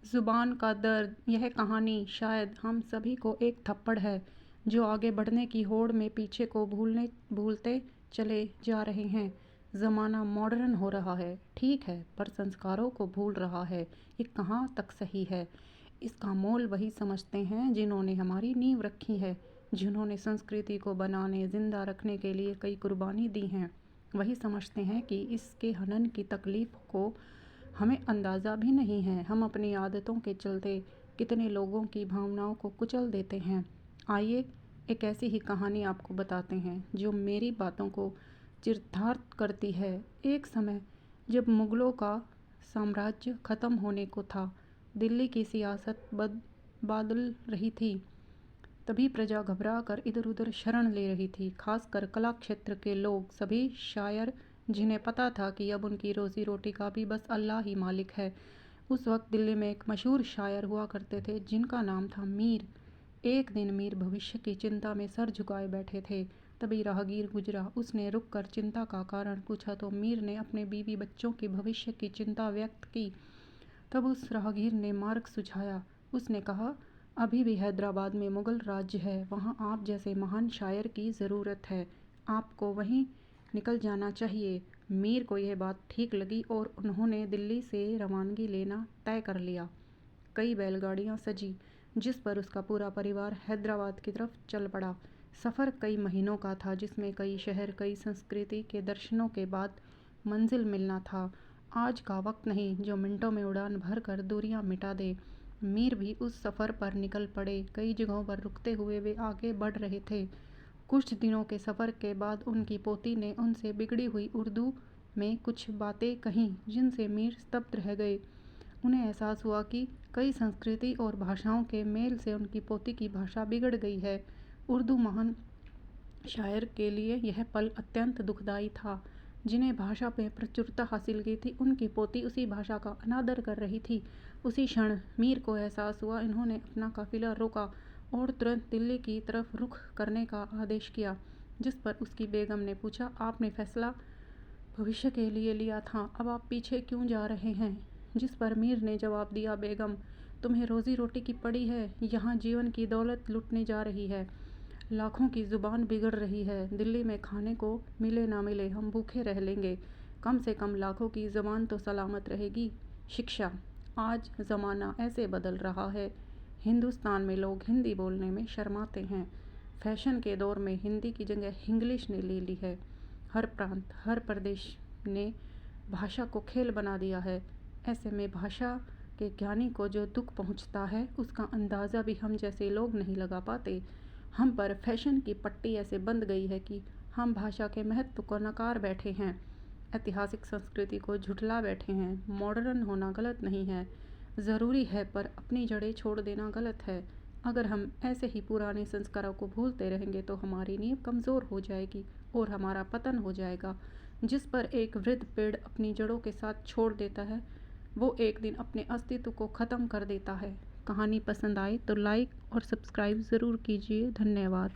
ज़ुबान का दर्द। यह कहानी शायद हम सभी को एक थप्पड़ है जो आगे बढ़ने की होड़ में पीछे को भूलते चले जा रहे हैं। ज़माना मॉडर्न हो रहा है, ठीक है, पर संस्कारों को भूल रहा है। ये कहाँ तक सही है? इसका मोल वही समझते हैं जिन्होंने हमारी नींव रखी है, जिन्होंने संस्कृति को बनाने जिंदा रखने के लिए कई कुर्बानी दी हैं। वही समझते हैं कि इसके हनन की तकलीफ़ को हमें अंदाज़ा भी नहीं है। हम अपनी आदतों के चलते कितने लोगों की भावनाओं को कुचल देते हैं। आइए एक ऐसी ही कहानी आपको बताते हैं जो मेरी बातों को चरितार्थ करती है। एक समय जब मुग़लों का साम्राज्य ख़त्म होने को था, दिल्ली की सियासत बदल रही थी। तभी प्रजा घबरा कर इधर उधर शरण ले रही थी, खासकर कला क्षेत्र के लोग, सभी शायर, जिन्हें पता था कि अब उनकी रोजी रोटी का भी बस अल्लाह ही मालिक है। उस वक्त दिल्ली में एक मशहूर शायर हुआ करते थे जिनका नाम था मीर। एक दिन मीर भविष्य की चिंता में सर झुकाए बैठे थे। तभी राहगीर गुजरा। उसने रुक कर चिंता का कारण पूछा तो मीर ने अपने बीवी बच्चों की भविष्य की चिंता व्यक्त की। तब उस राहगीर ने मार्ग सुझाया। उसने कहा, अभी भी हैदराबाद में मुग़ल राज्य है, वहाँ आप जैसे महान शायर की ज़रूरत है, आपको वहीं निकल जाना चाहिए। मीर को यह बात ठीक लगी और उन्होंने दिल्ली से रवानगी लेना तय कर लिया। कई बैलगाड़ियाँ सजी जिस पर उसका पूरा परिवार हैदराबाद की तरफ चल पड़ा। सफ़र कई महीनों का था जिसमें कई शहर, कई संस्कृति के दर्शनों के बाद मंजिल मिलना था। आज का वक्त नहीं जो मिनटों में उड़ान भर कर दूरियां मिटा दे। मीर भी उस सफ़र पर निकल पड़े। कई जगहों पर रुकते हुए वे आगे बढ़ रहे थे। कुछ दिनों के सफ़र के बाद उनकी पोती ने उनसे बिगड़ी हुई उर्दू में कुछ बातें कहीं जिनसे मीर स्तब्ध रह गए। उन्हें एहसास हुआ कि कई संस्कृति और भाषाओं के मेल से उनकी पोती की भाषा बिगड़ गई है। उर्दू महान शायर के लिए यह पल अत्यंत दुखदायी था। जिन्हें भाषा में प्रचुरता हासिल की थी, उनकी पोती उसी भाषा का अनादर कर रही थी। उसी क्षण मीर को एहसास हुआ। इन्होंने अपना काफिला रोका और तुरंत दिल्ली की तरफ रुख करने का आदेश किया। जिस पर उसकी बेगम ने पूछा, आपने फैसला भविष्य के लिए लिया था, अब आप पीछे क्यों जा रहे हैं? जिस पर मीर ने जवाब दिया, बेगम, तुम्हें रोजी रोटी की पड़ी है, यहाँ जीवन की दौलत लुटने जा रही है, लाखों की ज़ुबान बिगड़ रही है। दिल्ली में खाने को मिले ना मिले हम भूखे रह लेंगे, कम से कम लाखों की ज़ुबान तो सलामत रहेगी। शिक्षा। आज ज़माना ऐसे बदल रहा है, हिंदुस्तान में लोग हिंदी बोलने में शर्माते हैं। फैशन के दौर में हिंदी की जगह इंग्लिश ने ले ली है। हर प्रांत, हर प्रदेश ने भाषा को खेल बना दिया है। ऐसे में भाषा के ज्ञानी को जो दुख पहुंचता है उसका अंदाज़ा भी हम जैसे लोग नहीं लगा पाते। हम पर फैशन की पट्टी ऐसे बंध गई है कि हम भाषा के महत्व को नकार बैठे हैं, ऐतिहासिक संस्कृति को झुठला बैठे हैं। मॉडर्न होना गलत नहीं है, ज़रूरी है, पर अपनी जड़ें छोड़ देना गलत है। अगर हम ऐसे ही पुराने संस्कारों को भूलते रहेंगे तो हमारी नींव कमज़ोर हो जाएगी और हमारा पतन हो जाएगा। जिस पर एक वृद्ध पेड़ अपनी जड़ों के साथ छोड़ देता है, वो एक दिन अपने अस्तित्व को ख़त्म कर देता है। कहानी पसंद आए तो लाइक और सब्सक्राइब ज़रूर कीजिए। धन्यवाद।